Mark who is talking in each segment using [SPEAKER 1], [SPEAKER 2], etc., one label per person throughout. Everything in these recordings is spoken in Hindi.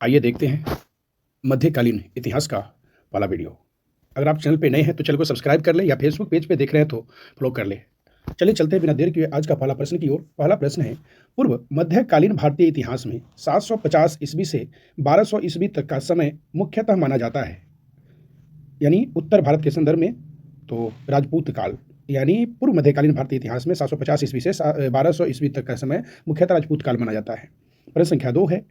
[SPEAKER 1] आइए देखते हैं मध्यकालीन इतिहास का वाला वीडियो। अगर आप चैनल पे नए हैं तो चैनल को सब्सक्राइब कर लें या फेसबुक पेज पे देख रहे हैं तो फॉलो कर लें। चलिए चलते हैं बिना देर किए आज का पहला प्रश्न की ओर। पहला प्रश्न है, पूर्व मध्यकालीन भारतीय इतिहास में 750 ईस्वी से 1200 ईस्वी तक का समय मुख्यतः माना जाता है। यानी उत्तर भारत के संदर्भ में तो राजपूत काल, यानी पूर्व मध्यकालीन भारतीय इतिहास में 750 ईस्वी से 1200 ईस्वी तक का समय मुख्यतः राजपूत काल माना जाता है। प्रश्न संख्या 2 है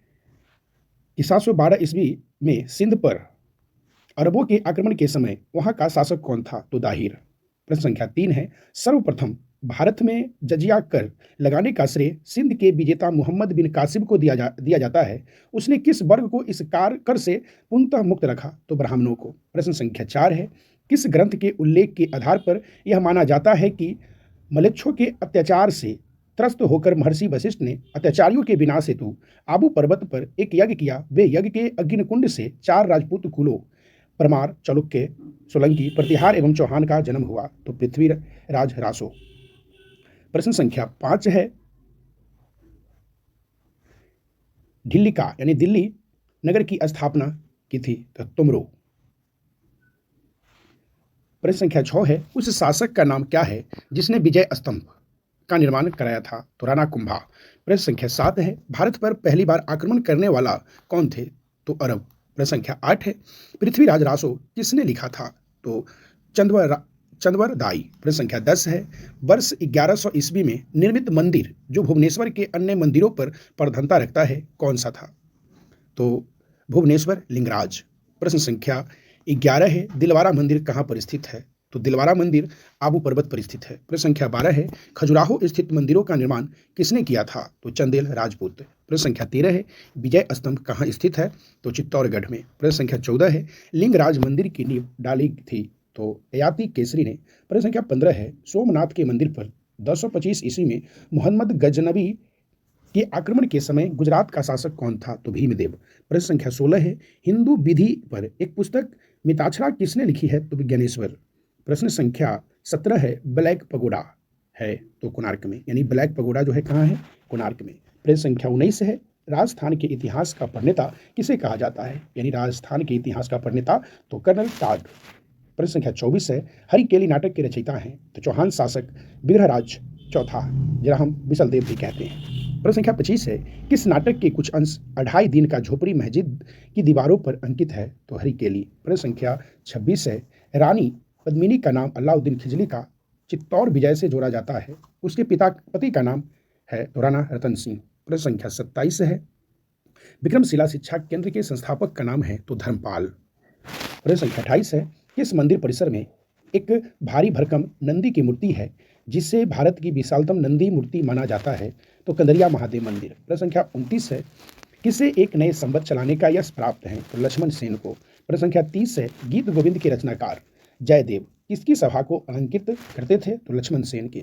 [SPEAKER 1] कि 712 ईस्वी में सिंध पर अरबों के आक्रमण के समय वहां का शासक कौन था? तो दाहिर। प्रश्न संख्या 3 है, सर्वप्रथम भारत में जजिया कर लगाने का श्रेय सिंध के विजेता मोहम्मद बिन कासिम को दिया जाता है। उसने किस वर्ग को इस कर से पूर्णतः मुक्त रखा? तो ब्राह्मणों को। प्रश्न संख्या 4 है, किस ग्रंथ के उल्लेख के आधार पर यह माना जाता है कि मलेच्छों के अत्याचार से त्रस्त होकर महर्षि वशिष्ठ ने अत्याचारियों के विनाश हेतु आबू पर्वत पर एक यज्ञ किया? वे यज्ञ के अग्निकुंड से 4 राजपूत कुलों परमार, चालुक्य, सोलंकी, प्रतिहार एवं चौहान का जन्म हुआ? तो पृथ्वीराज रासो। प्रश्न संख्या 5 है, ढिल्लिका यानी दिल्ली नगर की स्थापना की थी? तो तुमरो। प्रश्न संख्या 6 है, उस शासक का नाम क्या है जिसने विजय स्तंभ का निर्माण कराया था? तो राणा कुंभा। प्रश्न संख्या 7 है, भारत पर पहली बार आक्रमण करने वाला कौन थे? तो अरब। प्रश्न संख्या 8 है, पृथ्वीराज रासो किसने लिखा था? तो चंद्वर दाई। प्रश्न संख्या 10 है, वर्ष 1100 ईस्वी में निर्मित मंदिर जो भुवनेश्वर के अन्य मंदिरों पर प्रधानता रखता है कौन सा था? तो भुवनेश्वर लिंगराज। प्रश्न संख्या 11 है, दिलवारा मंदिर कहाँ पर स्थित है? तो दिलवारा मंदिर आबू पर्वत पर स्थित है। प्रश्न संख्या 12 है, खजुराहो स्थित मंदिरों का निर्माण किसने किया था? तो चंदेल राजपूत। प्रश्न संख्या 13 है, विजय स्तंभ कहाँ स्थित है? तो चित्तौड़गढ़ में। प्रश्न संख्या 14 है, लिंगराज मंदिर की नींव डाली थी? तो ययाति केसरी ने। प्रश्न संख्या 15 है, सोमनाथ के मंदिर पर 1025 ईस्वी में मोहम्मद गजनबी के आक्रमण के समय गुजरात का शासक कौन था? तो भीमदेव। प्रश्न संख्या 16 है, हिंदू विधि पर एक पुस्तक मिताक्षरा किसने लिखी है? तो विज्ञानेश्वर। प्रश्न संख्या 17 है, ब्लैक पगोडा है तो कोणार्क में, यानी ब्लैक पगोडा जो है कहाँ है? कोणार्क में। प्रश्न संख्या 19 है, राजस्थान के इतिहास का प्रणेता किसे कहा जाता है? यानी राजस्थान के इतिहास का प्रणेता तो कर्नल टाड। प्रश्न संख्या 24 है, हरिकेली नाटक के रचयिता हैं? तो चौहान शासक विग्रहराज चौथा, जिन्हें हम विशलदेव भी कहते हैं। प्रश्न संख्या 25 है, किस नाटक के कुछ अंश 2.5 दिन का झोपड़ी मस्जिद की दीवारों पर अंकित है? तो हरिकेली। प्रश्न संख्या 26 है, रानी पद्मिनी का नाम अलाउद्दीन खिलजी का चित्तौड़ विजय से जोड़ा जाता है, उसके पति का नाम है तो राणा रतन सिंह। प्रश्न संख्या 27 है, विक्रमशिला शिक्षा केंद्र के संस्थापक का नाम है तो धर्मपाल। प्रश्न संख्या 28 है, किस मंदिर परिसर में एक भारी भरकम नंदी की मूर्ति है जिसे भारत की विशालतम नंदी मूर्ति माना जाता है? तो कंदरिया महादेव मंदिर। प्रश्न संख्या 29 है, किसे एक नए संवत चलाने का यश प्राप्त है? तो लक्ष्मण सेन को। प्रश्न संख्या 30 है, गीत गोविंद के रचनाकार जयदेव किसकी सभा को अलंकित करते थे? तो लक्ष्मण सेन के।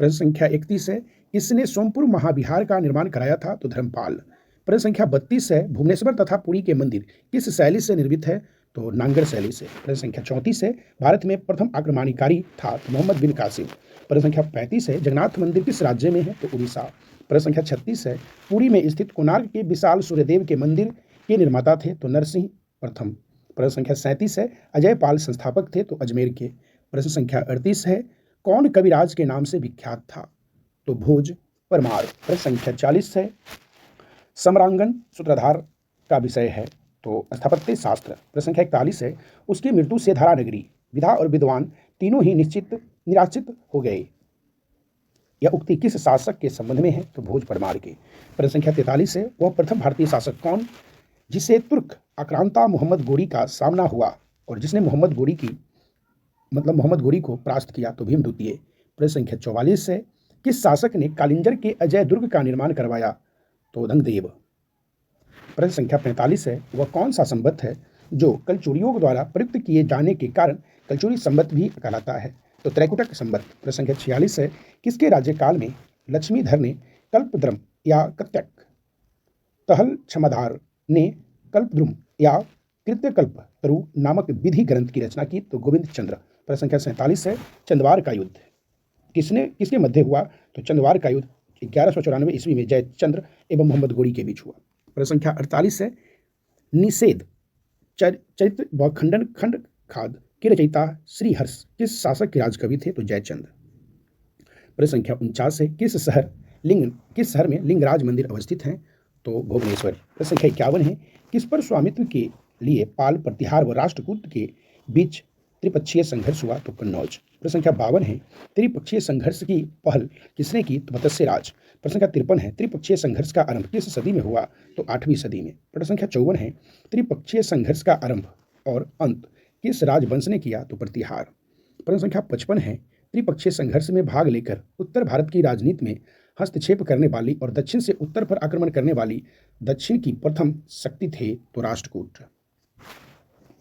[SPEAKER 1] प्रश्न संख्या 31 है, किसने सोमपुर महाविहार का निर्माण कराया था? तो धर्मपाल। प्रश्न संख्या 32 है, भुवनेश्वर तथा पुरी के मंदिर किस शैली से निर्मित है? तो नांगर शैली से। प्रश्न संख्या 34 है, भारत में प्रथम आक्रमणकारी था तो मोहम्मद बिन कासिम। प्रश्न संख्या 35 है, जगन्नाथ मंदिर किस राज्य में है? तो उड़ीसा। प्रश्न संख्या 36 है, पुरी में स्थित कोणार्क के विशाल सूर्यदेव के मंदिर के निर्माता थे तो नरसिंह प्रथम। प्रश्न संख्या 37 है, अजय पाल संस्थापक थे तो अजमेर के। प्रश्न संख्या 38 है, कौन कविराज के नाम से विख्यात था? तो भोज परमार। प्रश्न संख्या 40 है, सम्रांगन सूत्रधार का विषय है तो स्थापत्य शास्त्र। प्रश्न संख्या 41 है, उसकी मृत्यु से धारा नगरी, विधा और विद्वान तीनों ही निराश्रित हो गए। यह उक्ति किस शासक के संबंध में है? तो भोज परमार के। प्रश्न संख्या 43 है, वह प्रथम भारतीय शासक कौन जिसे तुर्क आक्रांता मोहम्मद गोरी का सामना हुआ और जिसने मोहम्मद गोरी को परास्त किया? तो भीम द्वितीय। प्रश्न संख्या 44 है, किस शासक ने कालिंजर के अजय दुर्ग का निर्माण करवाया? तो धनदेव। प्रश्न संख्या 45 है, वह कौन सा संवत है जो कलचुरियों द्वारा प्रयुक्त किए जाने के कारण कलचुरी संवत भी कहलाता है? तो त्रैकुटक संवत। प्रश्न संख्या 46 है, किसके राज्यकाल में लक्ष्मीधर ने कल्पद्रुम या कत्यक, तहल क्षमाधार ने कल्पद्रुम या कृत्यकल्प तरु नामक विधि ग्रंथ की रचना की? तो गोविंद चंद्र। प्रश्न संख्या 47 है, चंदवार का युद्ध किसके मध्य हुआ? तो चंदवार का युद्ध 1194 ईस्वी में जयचंद्र एवं मोहम्मद गोरी के बीच हुआ। प्रश्न संख्या 48 है, निषेध चरित्र व खंडन खंड खाद के रचयिता श्रीहर्ष किस शासक के राजकवि थे? तो जयचंद। प्रश्न संख्या 49 है, किस शहर में लिंगराज मंदिर अवस्थित हैं? तो भुवनेश्वर। प्रश्न संख्या 51 है, किस पर स्वामित्व के लिए पाल, प्रतिहार व राष्ट्रकूट के बीच त्रिपक्षीय संघर्ष हुआ? तो कन्नौज। प्रश्न संख्या 52 है, त्रिपक्षीय संघर्ष की पहल किसने की? तो मत्स्य राज। प्रश्न संख्या 53 है, त्रिपक्षीय संघर्ष का आरंभ किस सदी में हुआ? तो 8वीं सदी में। प्रश्न संख्या 54 है, त्रिपक्षीय संघर्ष का आरंभ और अंत किस राजवंश ने किया? तो प्रतिहार। प्रश्न संख्या 55 है, त्रिपक्षीय संघर्ष में भाग लेकर उत्तर भारत की राजनीति में हस्तक्षेप करने वाली और दक्षिण से उत्तर पर आक्रमण करने वाली दक्षिण की प्रथम शक्ति थे? तो राष्ट्रकूट।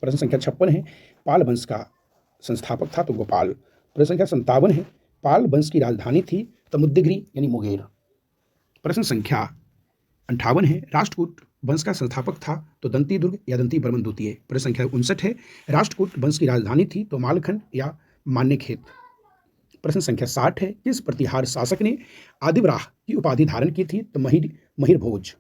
[SPEAKER 1] प्रश्न संख्या 56 है, पाल वंश का संस्थापक था? तो गोपाल। प्रश्न संख्या 57 है, पाल वंश की राजधानी थी? तो मुद्देगिरी यानी मुंगेर। प्रश्न संख्या 58 है, राष्ट्रकूट वंश का संस्थापक था? तो दंती दुर्ग या दंती बर्मन द्वितीय। प्रश्न संख्या 59 है, राष्ट्रकूट वंश की राजधानी थी? तो मालखंड या मान्यखेत। प्रश्न संख्या 60 है, किस प्रतिहार शासक ने आदिवराह की उपाधि धारण की थी? तो महिर भोज।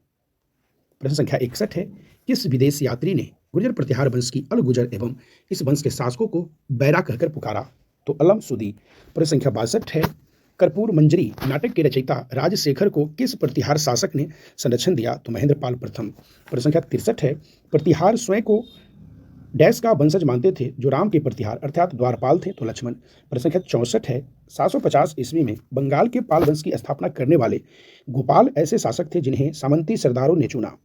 [SPEAKER 1] प्रश्न संख्या 61 है, किस विदेश यात्री ने गुर्जर प्रतिहार वंश की अलगुजर एवं इस वंश के शासकों को बैरा कहकर पुकारा? तो अलम सुदी। प्रश्न संख्या 62 है, कर्पूर मंजरी नाटक के रचयिता राजशेखर को किस प्रतिहार शासक ने संरक्षण दिया? तो महेंद्र पाल प्रथम। प्रश्न संख्या 63 है, प्रतिहार स्वयं को डैश का वंशज मानते थे जो राम के प्रतिहार अर्थात द्वारपाल थे? तो लक्ष्मण। प्रश्न संख्या 64 है, 750 ईस्वी में बंगाल के पाल वंश की स्थापना करने वाले गोपाल ऐसे शासक थे जिन्हें सामंती सरदारों ने चुना?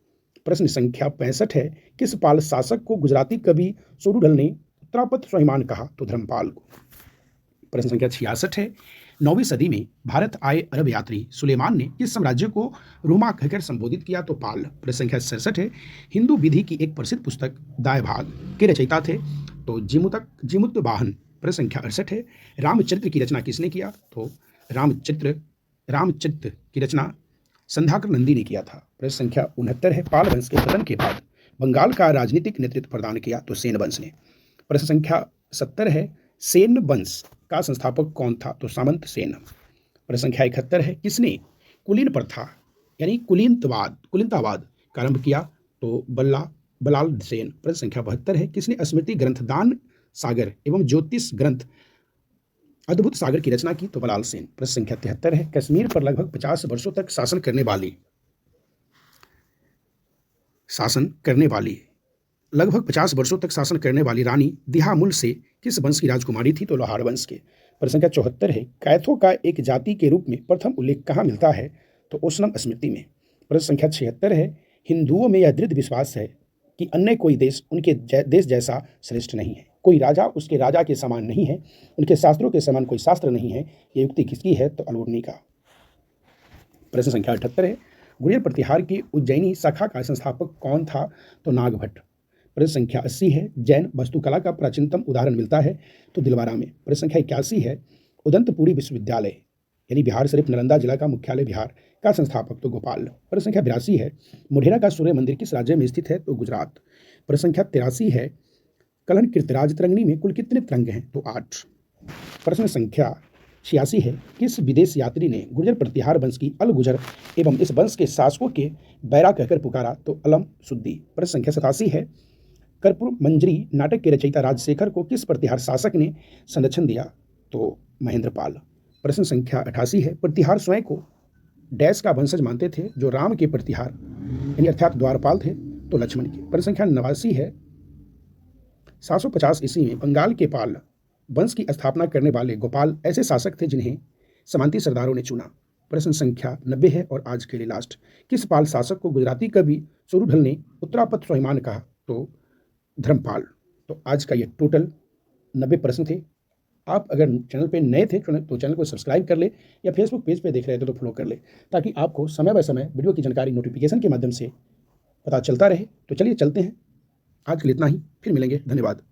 [SPEAKER 1] प्रश्न संख्या 65 है, किस पाल शासक को गुजराती कवि सोरुढल ने उत्तरापथ स्वाभिमान कहा? तो धर्मपाल को। प्रश्न संख्या 66 है, 9वीं सदी में भारत आए अरब यात्री सुलेमान ने किस साम्राज्य को रोमा कहकर संबोधित किया? तो पाल। प्रश्न संख्या 67 है, हिंदू विधि की एक प्रसिद्ध पुस्तक दाय भाग के रचयिता थे? तो जिमुत वाहन। प्रश्न संख्या 68 है, रामचरित्र की रचना किसने किया? तो रामचरित्र की रचना संध्याकर नंदी ने किया था। प्रश्न संख्या 69 है, पाल वंश के पतन के बाद बंगाल का राजनीतिक नेतृत्व प्रदान किया? तो सेन वंश ने। प्रश्न संख्या 70 है, सेन वंश का संस्थापक कौन था? तो सामंत सेन। प्रश्न संख्या 71 है, किसने कुलीन प्रथा यानी कुलीनतावाद का आरंभ किया? तो बलाल सेन। प्रश्न संख्या 72 है, किसने स्मृति ग्रंथ दान सागर एवं ज्योतिष ग्रंथ अद्भुत सागर की रचना की? तो बलाल सेन। प्रश्न संख्या 73 है, कश्मीर पर लगभग 50 वर्षों तक शासन करने वाली रानी दिहामुल से किस वंश की राजकुमारी थी? तो लोहार वंश के। प्रश्न संख्या 74 है, कैथों का एक जाति के रूप में प्रथम उल्लेख कहाँ मिलता है? तो ओशनम स्मृति में। प्रश्न संख्या 76 है, हिंदुओं में यह दृढ़ विश्वास है कि अन्य कोई देश उनके देश जैसा श्रेष्ठ नहीं है, कोई राजा उसके राजा के समान नहीं है, उनके शास्त्रों के समान कोई शास्त्र नहीं है। ये युक्ति किसकी है? तो अलूरनी का। प्रश्न संख्या 78 है, गुर्जर प्रतिहार की उज्जैनी शाखा का संस्थापक कौन था? तो नागभट्ट। प्रश्न संख्या 80 है, जैन वास्तुकला का प्राचीनतम उदाहरण मिलता है? तो दिलवारा में। प्रश्न संख्या 81 है, उदंतपुरी विश्वविद्यालय यानी बिहार शरीफ नालंदा जिला का मुख्यालय बिहार का संस्थापक? तो गोपाल। प्रश्न संख्या 82 है, मोढेरा का सूर्य मंदिर किस राज्य में स्थित है? तो गुजरात। प्रश्न संख्या 83 है, कलन कीर्तराज तरंगिणी में कुल कितने तरंग हैं? तो 8। प्रश्न संख्या 86 है, किस विदेश यात्री ने गुर्जर प्रतिहार वंश की अलगुजर एवं इस वंश के शासकों के बैरा कहकर पुकारा? तो अलम सुद्दी। प्रश्न संख्या 87 है, कर्पूर मंजरी नाटक के रचयिता राजशेखर को किस प्रतिहार शासक ने संरक्षण दिया? तो महेंद्र पाल। प्रश्न संख्या 88 है, प्रतिहार स्वयं को डैश का वंशज मानते थे जो राम के प्रतिहार यानी अर्थात द्वारपाल थे? तो लक्ष्मण के। प्रश्न संख्या 89 है, 750 ईस्वी में बंगाल के पाल वंश की स्थापना करने वाले गोपाल ऐसे शासक थे जिन्हें सामंती सरदारों ने चुना? प्रश्न संख्या 90 है और आज के लिए लास्ट, किस पाल शासक को गुजराती कवि सोरुढल ने उत्तरापथ स्वाभिमान कहा? तो धर्मपाल। तो आज का ये टोटल 90 प्रश्न थे। आप अगर चैनल पे नए थे तो चैनल को सब्सक्राइब कर ले, या फेसबुक पेज पे देख रहे थे तो फॉलो कर ले, ताकि आपको समय बाय समय वीडियो की जानकारी नोटिफिकेशन के माध्यम से पता चलता रहे। तो चलिए चलते हैं, आज के लिए इतना ही, फिर मिलेंगे, धन्यवाद।